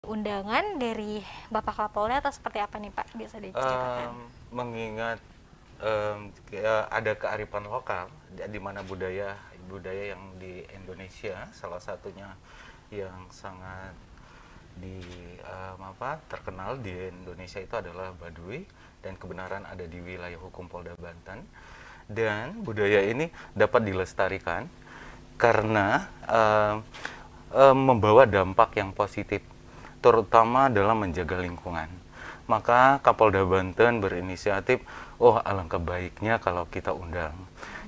undangan dari Bapak Kapolda atau seperti apa nih Pak? Bisa diceritakan? Mengingat ya ada kearifan lokal di mana budaya budaya yang di Indonesia salah satunya yang sangat di terkenal di Indonesia itu adalah Baduy, dan kebenaran ada di wilayah hukum Polda Banten, dan budaya ini dapat dilestarikan karena membawa dampak yang positif terutama dalam menjaga lingkungan. Maka Kapolda Banten berinisiatif, oh alangkah baiknya kalau kita undang.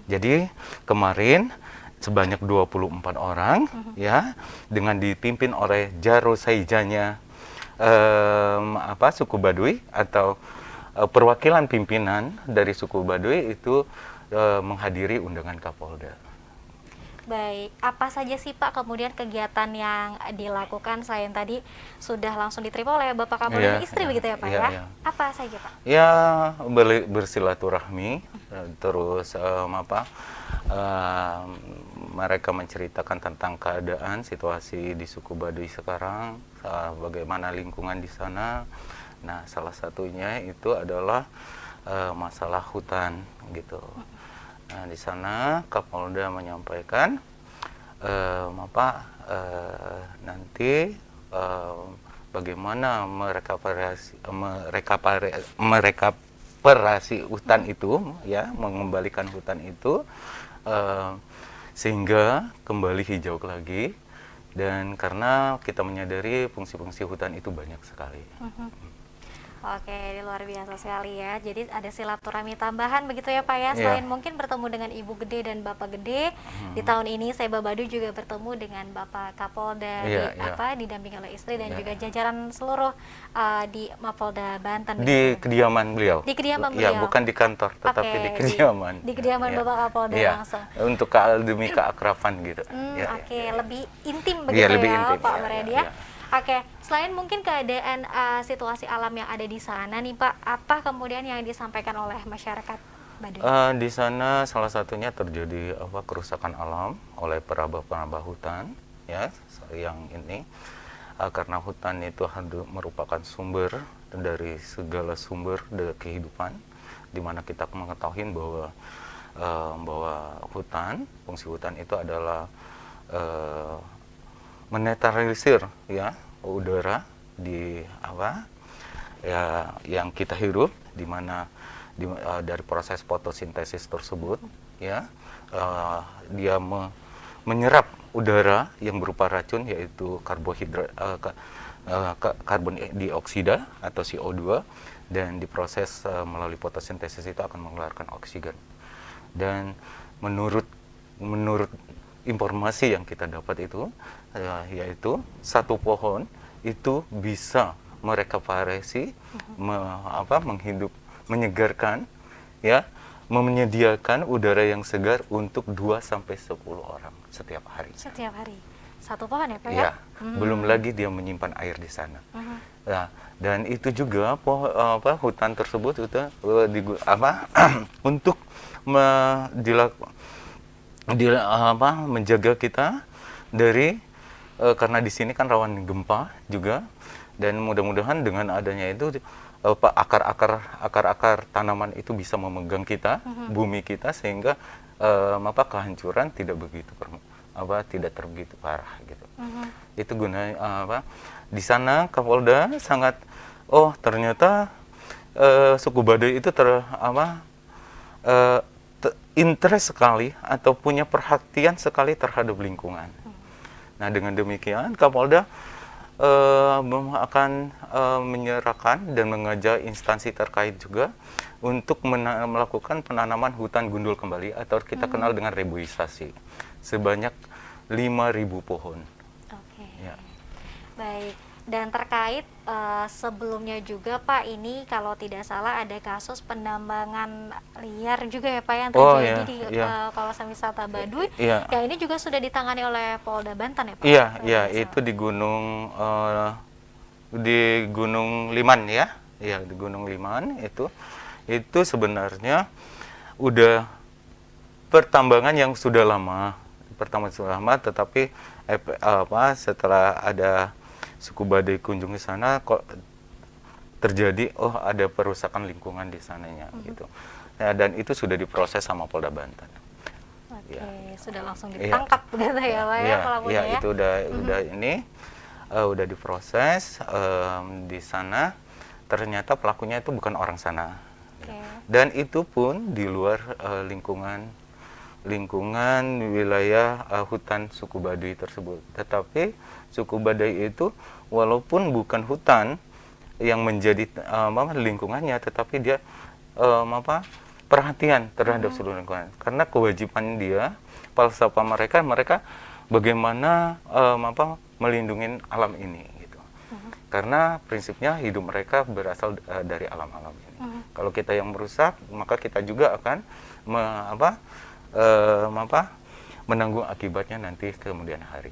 Jadi kemarin sebanyak 24 orang ya, dengan dipimpin oleh Jarosaijanya suku Baduy atau perwakilan pimpinan dari suku Baduy itu menghadiri undangan Kapolda. Baik, apa saja sih Pak kemudian kegiatan yang dilakukan selain tadi sudah langsung diterima oleh Bapak Kapolda dan istri begitu ya Pak ya? Apa saja Pak? Ya, bersilaturahmi, terus mereka menceritakan tentang keadaan situasi di suku Baduy sekarang, bagaimana lingkungan di sana. Nah, salah satunya itu adalah masalah hutan gitu. Nah, di sana Kapolda menyampaikan nanti bagaimana merekaperasi hutan itu, ya, mengembalikan hutan itu sehingga kembali hijau lagi, dan karena kita menyadari fungsi-fungsi hutan itu banyak sekali. Oke, luar biasa sekali ya. Jadi ada silaturahmi tambahan begitu ya Pak ya. Selain mungkin bertemu dengan Ibu Gede dan Bapak Gede, di tahun ini Seba Baduy juga bertemu dengan Bapak Kapolda didampingi oleh istri dan juga jajaran seluruh di Mapolda Banten. Di kediaman beliau. Di kediaman beliau. Ya, bukan di kantor, tetapi di kediaman. Di kediaman Bapak Kapolda langsung. Untuk demi keakraban gitu. Lebih intim begitu lebih ya intim, Pak Muradia. Oke, selain mungkin keadaan situasi alam yang ada di sana nih Pak, apa kemudian yang disampaikan oleh masyarakat Baduy? Di sana salah satunya terjadi kerusakan alam oleh perabah-perabah hutan, ya, yang ini karena hutan itu merupakan sumber dari segala sumber kehidupan, di mana kita mengetahui bahwa fungsi hutan itu adalah menetralisir ya udara yang kita hirup, di mana dari proses fotosintesis tersebut ya dia menyerap udara yang berupa racun, yaitu karbon dioksida atau CO2, dan diproses melalui fotosintesis itu akan mengeluarkan oksigen. Dan menurut informasi yang kita dapat itu yaitu satu pohon itu bisa merekuperasi, menyegarkan, ya, menyediakan udara yang segar untuk 2 sampai 10 orang setiap hari. Setiap hari. Satu pohon ya Pak ya? Ya, belum lagi dia menyimpan air di sana. Nah, dan itu juga hutan tersebut itu untuk menjaga kita dari karena di sini kan rawan gempa juga, dan mudah-mudahan dengan adanya itu akar-akar tanaman itu bisa memegang kita, bumi kita, sehingga kehancuran tidak begitu parah gitu. Itu gunanya di sana Kapolda sangat ternyata suku Baduy itu interest sekali atau punya perhatian sekali terhadap lingkungan. Nah, dengan demikian Kapolda akan menyerahkan dan mengajak instansi terkait juga untuk melakukan penanaman hutan gundul kembali atau kita kenal dengan reboisasi sebanyak 5.000 pohon. Oke. Ya. Baik. Dan terkait sebelumnya juga Pak, ini kalau tidak salah ada kasus penambangan liar juga ya Pak yang terjadi di kawasan wisata Baduy. Ya, ini juga sudah ditangani oleh Polda Banten ya Pak? Iya, itu di Gunung Liman ya. Iya, di Gunung Liman itu sebenarnya udah pertambangan yang sudah lama, tetapi setelah ada suku Baduy kunjung ke sana kok terjadi ada perusakan lingkungan di sananya gitu. Ya, dan itu sudah diproses sama Polda Banten. Oke, Ya. sudah langsung ditangkap begitu ya Pak ya pelakunya ya. Itu udah ini udah diproses di sana. Ternyata pelakunya itu bukan orang sana. Oke. Dan itu pun di luar lingkungan wilayah hutan suku Baduy tersebut. Tetapi suku Baduy itu walaupun bukan hutan yang menjadi lingkungannya, tetapi dia perhatian terhadap seluruh lingkungan. Karena kewajiban dia, falsafah mereka bagaimana melindungi alam ini gitu. Karena prinsipnya hidup mereka berasal dari alam-alam ini. Kalau kita yang merusak, maka kita juga akan menanggung akibatnya nanti kemudian hari.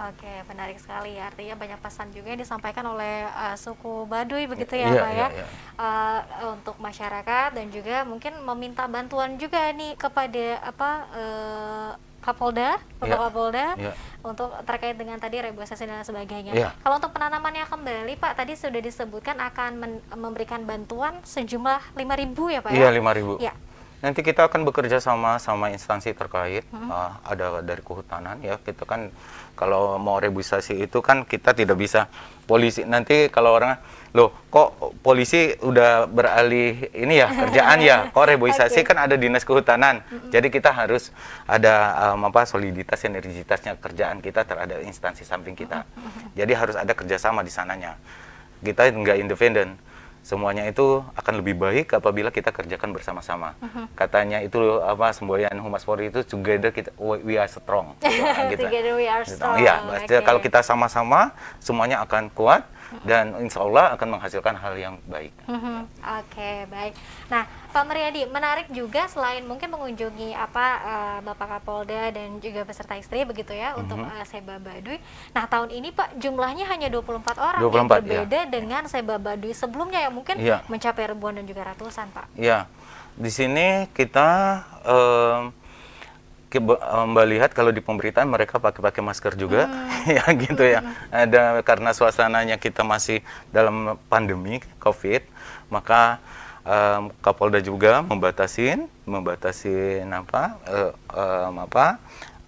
Oke, menarik sekali ya. Artinya banyak pesan juga yang disampaikan oleh suku Baduy begitu ya Pak ya. Untuk masyarakat dan juga mungkin meminta bantuan juga nih kepada Kapolda, Kapolda untuk terkait dengan tadi reboisasi dan sebagainya. Kalau untuk penanamannya kembali Pak, tadi sudah disebutkan akan memberikan bantuan sejumlah 5.000 ya Pak ya? Iya, 5.000. Ya. Nanti kita akan bekerja sama instansi terkait, ada dari kehutanan ya. Kita kan kalau mau reboisasi itu kan kita tidak bisa polisi. Nanti kalau orang, loh kok polisi udah beralih ini ya kerjaan ya, kok reboisasi kan ada dinas kehutanan. Jadi kita harus ada soliditas sinergitasnya kerjaan kita terhadap instansi samping kita. Jadi harus ada kerjasama di sananya. Kita nggak independen. Semuanya itu akan lebih baik apabila kita kerjakan bersama-sama. Katanya itu semboyan Humas Polri itu together we are strong. Gitu. Together we are strong. Iya, kalau kita sama-sama semuanya akan kuat dan insya Allah akan menghasilkan hal yang baik. Oke, baik. Nah, Pak Meriadi, menarik juga selain mungkin mengunjungi Bapak Kapolda dan juga beserta istri begitu ya untuk Seba Baduy. Nah, tahun ini Pak jumlahnya hanya 24 orang 24, yang berbeda dengan Seba Baduy sebelumnya yang mungkin mencapai ribuan dan juga ratusan, Pak. Iya. Di sini kita melihat kalau di pemberitaan mereka pakai masker juga, ya gitu ya. Ada karena suasananya kita masih dalam pandemi COVID, maka Kapolda juga membatasin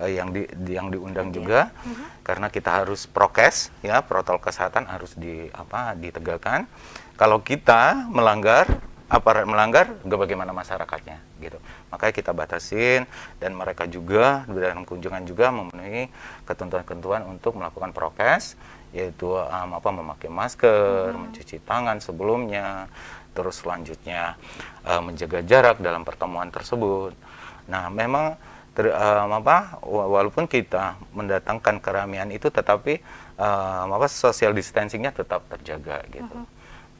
yang diundang juga, karena kita harus prokes ya, protokol kesehatan harus ditegakkan. Kalau kita melanggar, aparat melanggar, bagaimana masyarakatnya gitu. Makanya kita batasin, dan mereka juga dalam kunjungan juga memenuhi ketentuan-ketentuan untuk melakukan prokes, yaitu memakai masker, mencuci tangan sebelumnya, terus selanjutnya menjaga jarak dalam pertemuan tersebut. Nah, memang walaupun kita mendatangkan keramaian itu, tetapi social distancingnya tetap terjaga gitu.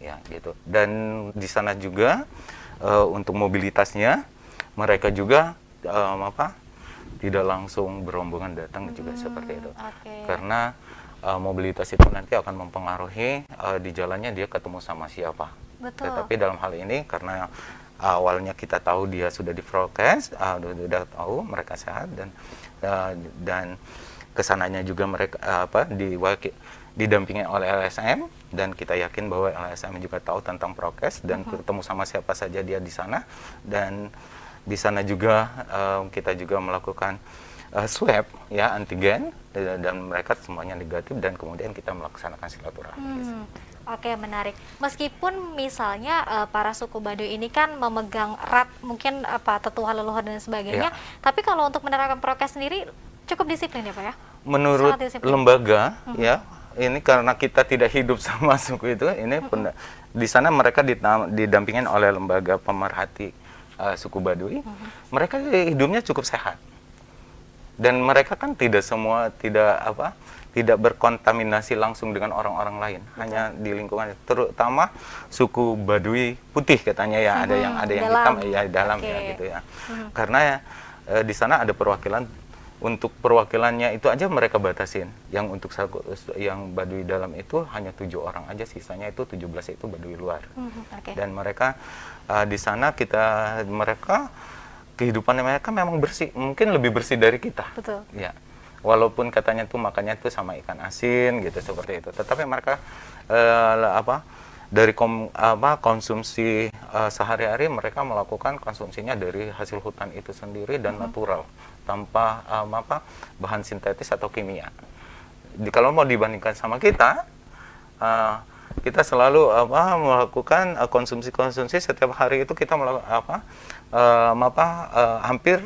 Ya gitu. Dan di sana juga untuk mobilitasnya mereka juga tidak langsung berombongan datang juga seperti itu. Karena mobilitas itu nanti akan mempengaruhi di jalannya dia ketemu sama siapa. Betul. Tetapi dalam hal ini karena awalnya kita tahu dia sudah di prokes, sudah tahu mereka sehat, dan kesananya juga mereka didampingi oleh LSM, dan kita yakin bahwa LSM juga tahu tentang prokes dan ketemu sama siapa saja dia di sana. Dan di sana juga kita juga melakukan swab ya, antigen, dan mereka semuanya negatif, dan kemudian kita melaksanakan silaturahmi. Oke, menarik. Meskipun misalnya para suku Baduy ini kan memegang erat mungkin tetuhan leluhur dan sebagainya, tapi kalau untuk menerapkan prokes sendiri cukup disiplin ya Pak ya? Menurut lembaga ya, ini karena kita tidak hidup sama suku itu, ini di sana mereka didampingin oleh lembaga pemerhati suku Baduy. Mereka hidupnya cukup sehat, dan mereka kan tidak berkontaminasi langsung dengan orang-orang lain. Hanya di lingkungan, terutama suku Baduy putih katanya ya, ada yang hitam ya dalam ya gitu ya. Karena di sana ada perwakilan. Untuk perwakilannya itu aja mereka batasin. Yang untuk yang Baduy dalam itu hanya 7 orang aja, sisanya itu 17 itu Baduy luar. Dan mereka di sana kehidupan mereka memang bersih, mungkin lebih bersih dari kita. Betul. Ya. walaupun katanya tuh makannya tuh sama ikan asin gitu seperti itu, tetapi mereka dari konsumsi sehari-hari mereka melakukan konsumsinya dari hasil hutan itu sendiri dan natural tanpa bahan sintetis atau kimia. Kalau mau dibandingkan sama kita, kita selalu melakukan konsumsi setiap hari itu kita melakukan hampir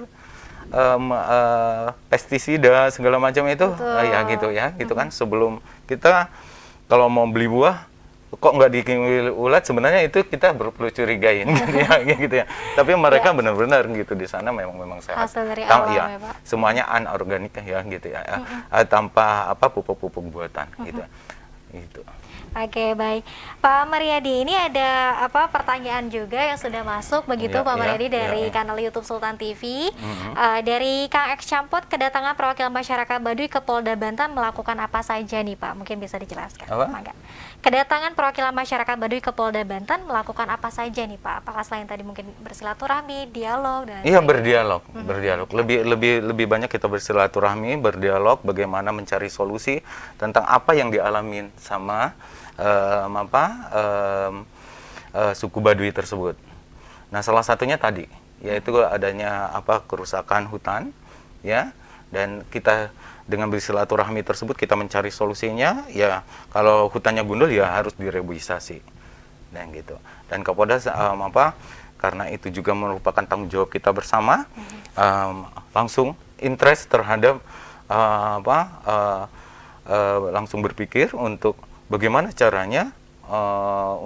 pestisida segala macam itu ya gitu ya gitu kan. Sebelum kita kalau mau beli buah kok nggak dikingui ulat, sebenarnya itu kita perlu curigain gitu ya. Tapi mereka benar-benar gitu di sana memang sehat. Hasil dari alam ya, Pak. Semuanya anorganik ya gitu ya. Tanpa pupuk-pupuk buatan gitu. Gitu. Oke, baik. Pak Mariadi, ini ada pertanyaan juga yang sudah masuk begitu Pak Mariadi dari kanal YouTube Sultan TV. Dari Kang X Campot, kedatangan perwakilan masyarakat Baduy ke Polda Banten melakukan apa saja nih Pak? Mungkin bisa dijelaskan. Kedatangan perwakilan masyarakat Baduy ke Polda Banten melakukan apa saja nih Pak? Apakah selain tadi mungkin bersilaturahmi, dialog dan Iya, berdialog. Lebih banyak kita bersilaturahmi, berdialog bagaimana mencari solusi tentang apa yang dialamin sama suku Baduy tersebut. Nah, salah satunya tadi yaitu adanya kerusakan hutan ya, dan kita dengan bersilaturahmi tersebut kita mencari solusinya ya. Kalau hutannya gundul ya harus direboisasi dan gitu. Dan Kapolda karena itu juga merupakan tanggung jawab kita bersama, langsung interest terhadap langsung berpikir untuk bagaimana caranya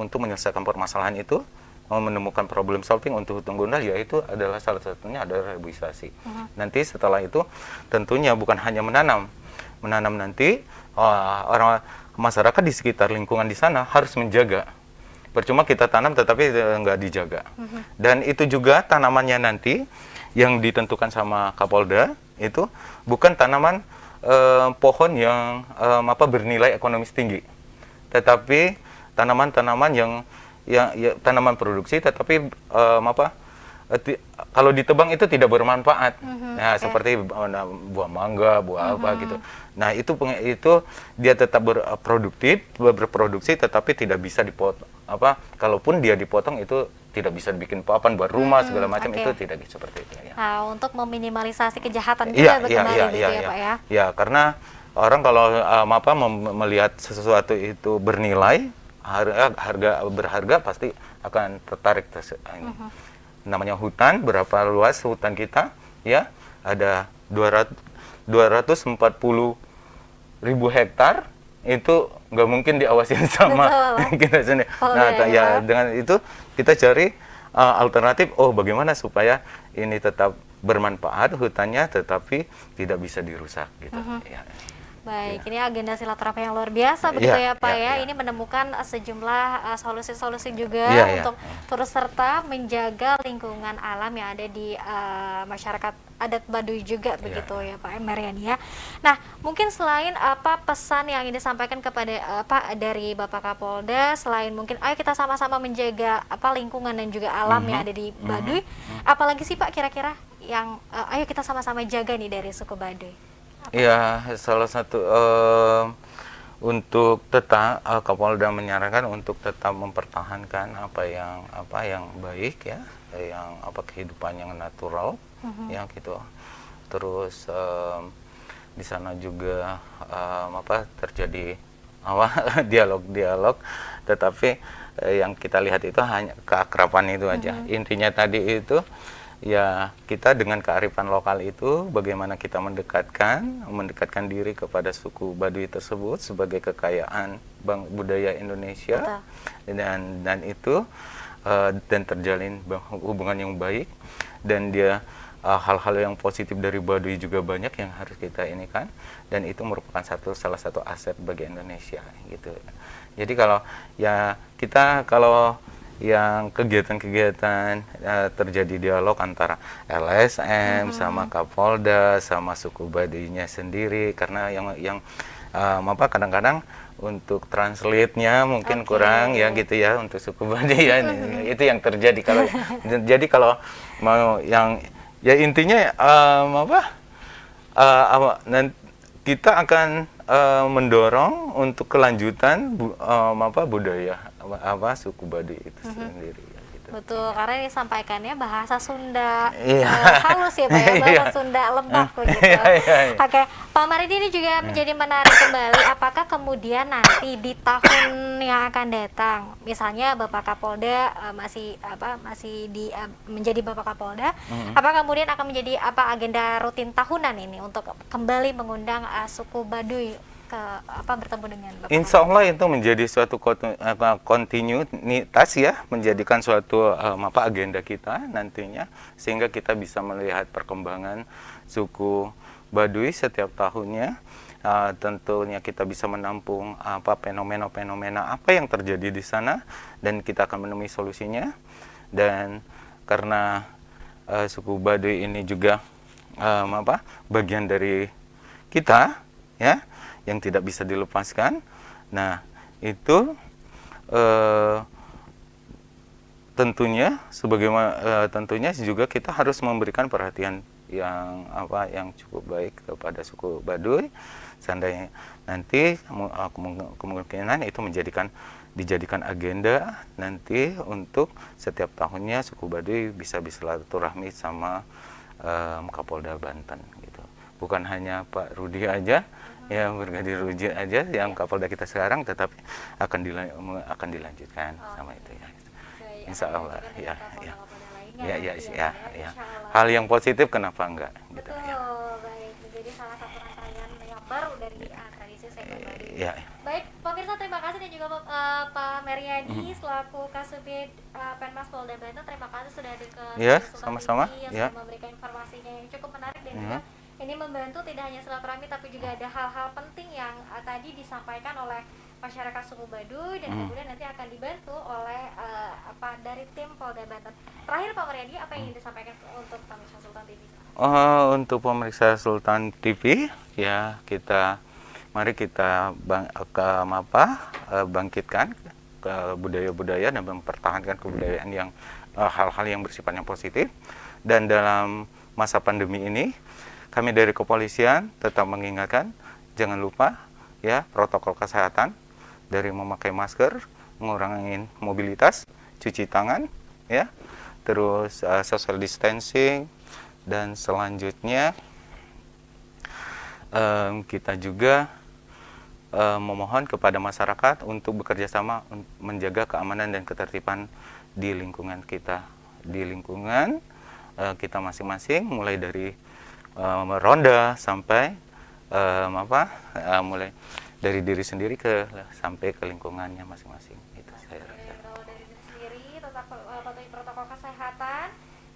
untuk menyelesaikan permasalahan itu, menemukan problem solving untuk hutan gundul, yaitu adalah salah satunya adalah reboisasi. Nanti setelah itu tentunya bukan hanya menanam nanti orang masyarakat di sekitar lingkungan di sana harus menjaga. Percuma kita tanam tetapi nggak dijaga. Dan itu juga tanamannya nanti yang ditentukan sama Kapolda itu bukan tanaman pohon yang bernilai ekonomis tinggi, tetapi tanaman-tanaman yang tanaman produksi tetapi kalau ditebang itu tidak bermanfaat. Nah, seperti buah mangga, buah apa gitu. Nah, itu dia tetap berproduksi tetapi tidak bisa dipotong. Kalaupun dia dipotong itu tidak bisa bikin papan buat rumah segala macam, itu tidak seperti itu ya. Nah, untuk meminimalisasi kejahatan juga berkembang gitu ya, Pak ya. Ya, karena orang kalau melihat sesuatu itu bernilai, harga berharga, pasti akan tertarik namanya hutan. Berapa luas hutan kita ya? Ada 240.000 hektar, itu nggak mungkin diawasin sama kita sendiri. Nah, dengan itu kita cari alternatif. Bagaimana supaya ini tetap bermanfaat hutannya, tetapi tidak bisa dirusak gitu. Ya. Baik, ini agenda silaturahmi yang luar biasa begitu ya Pak ya. Ini menemukan sejumlah solusi-solusi juga untuk turut serta menjaga lingkungan alam yang ada di masyarakat adat Baduy juga begitu ya Pak Mariadi ya. Nah, mungkin selain pesan yang ini disampaikan kepada dari Bapak Kapolda, selain mungkin ayo kita sama-sama menjaga lingkungan dan juga alam yang ada di Baduy, apalagi sih Pak kira-kira yang ayo kita sama-sama jaga nih dari suku Baduy? Iya, salah satu untuk tetap Kapolda menyarankan untuk tetap mempertahankan apa yang baik ya, yang kehidupan yang natural ya gitu. Terus di sana juga terjadi dialog, tetapi yang kita lihat itu hanya keakraban itu aja. Intinya tadi itu ya, kita dengan kearifan lokal itu bagaimana kita mendekatkan diri kepada suku Baduy tersebut sebagai kekayaan budaya Indonesia. Dan itu dan terjalin hubungan yang baik, dan dia hal-hal yang positif dari Baduy juga banyak yang harus kita inikan, dan itu merupakan salah satu aset bagi Indonesia gitu. Jadi kalau yang kegiatan-kegiatan terjadi dialog antara LSM sama Kapolda sama suku Baduynya sendiri, karena yang kadang-kadang untuk translate-nya mungkin kurang ya gitu ya untuk suku Baduy ya. Itu yang terjadi kalau mau yang ya intinya kita akan mendorong untuk kelanjutan budaya suku Baduy itu sendiri. Betul, karena disampaikannya bahasa Sunda, Iya. halus ya Pak ya, bahasa Sunda lebak begitu. Iya. Oke, Pak Maridi, ini juga menjadi menarik kembali. Apakah kemudian nanti di tahun yang akan datang, misalnya Bapak Kapolda masih menjadi Bapak Kapolda, apa kemudian akan menjadi agenda rutin tahunan ini untuk kembali mengundang suku Baduy bertemu dengan Bapak? Insya Allah itu menjadi suatu kontinuitas ya, menjadikan suatu agenda kita nantinya, sehingga kita bisa melihat perkembangan suku Baduy setiap tahunnya. Tentunya kita bisa menampung fenomena-fenomena apa yang terjadi di sana, dan kita akan menemui solusinya. Dan karena suku Baduy ini juga bagian dari kita ya, yang tidak bisa dilepaskan. Nah, itu tentunya tentunya juga kita harus memberikan perhatian yang cukup baik kepada suku Baduy. Seandainya nanti kemungkinan itu dijadikan agenda nanti untuk setiap tahunnya suku Baduy bisa bersilaturahmi sama Kapolda Banten gitu. Bukan hanya Pak Rudi aja, ya Brigadir Rudi aja yang Kapolda kita sekarang, tetapi akan dilanjutkan sama itu ya. Insya Allah ya. Hal yang positif kenapa enggak gitu. Betul, baik, menjadi salah satu rangkaian yang baru dari tradisi Sega Baduy. Baik, pemirsa, terima kasih, dan juga Pak Meriadi selaku Kasubid Penmas Polda Banten, terima kasih sudah hadir ke sama-sama yang sudah memberikan informasinya yang cukup menarik, dan juga ini membantu tidak hanya silaturahmi tapi juga ada hal-hal penting yang tadi disampaikan oleh masyarakat suku Baduy, dan kemudian nanti akan dibantu oleh dari tim Polda Banten. Terakhir Pak Meriadi, apa yang ingin disampaikan untuk pemirsa Sultan TV? Untuk pemirsa Sultan TV ya, mari kita bangkitkan ke budaya-budaya dan mempertahankan kebudayaan yang hal-hal yang bersifat yang positif. Dan dalam masa pandemi ini, kami dari kepolisian tetap mengingatkan, jangan lupa ya protokol kesehatan, dari memakai masker, mengurangi mobilitas, cuci tangan ya, terus social distancing, dan selanjutnya kita juga memohon kepada masyarakat untuk bekerja sama menjaga keamanan dan ketertiban di lingkungan kita, kita masing-masing, mulai dari ronda sampai mulai dari diri sendiri sampai ke lingkungannya masing-masing. Itu saya rasa. Kalau dari diri sendiri tetap patuhi protokol kesehatan,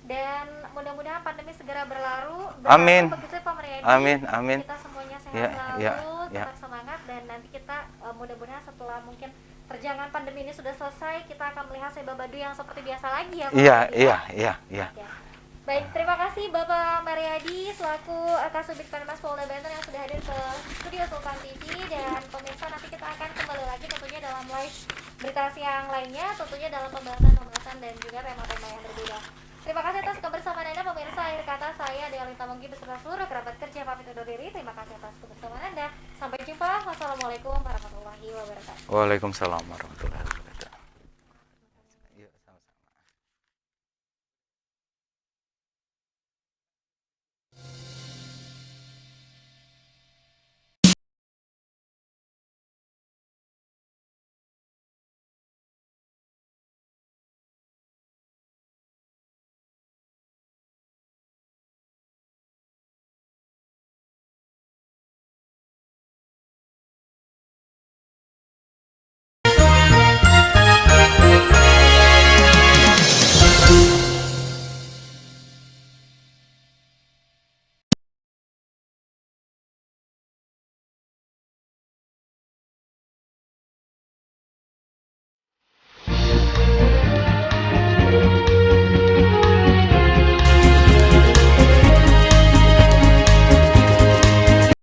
dan mudah-mudahan pandemi segera berlalu. Amin. Begitu Pak Meriadi. Amin. Kita semuanya sehat selalu, tetap semangat, dan nanti kita mudah-mudahan setelah mungkin terjangan pandemi ini sudah selesai, kita akan melihat Sega Baduy yang seperti biasa lagi ya Pak. Iya. Baik, terima kasih Bapak Meriadi selaku Kasubid Penmas Polda Banten yang sudah hadir ke studio Sultan TV. Dan pemirsa, nanti kita akan kembali lagi tentunya dalam live berita siang lainnya, tentunya dalam pembahasan dan juga tema-tema yang berbeda. Terima kasih atas kebersamaan Anda pemirsa. Akhir kata, saya Dealita Mungki beserta seluruh kerabat kerja pamit undur diri. Terima kasih atas kebersamaan Anda. Sampai jumpa. Wassalamualaikum warahmatullahi wabarakatuh. Waalaikumsalam warahmatullahi wabarakatuh.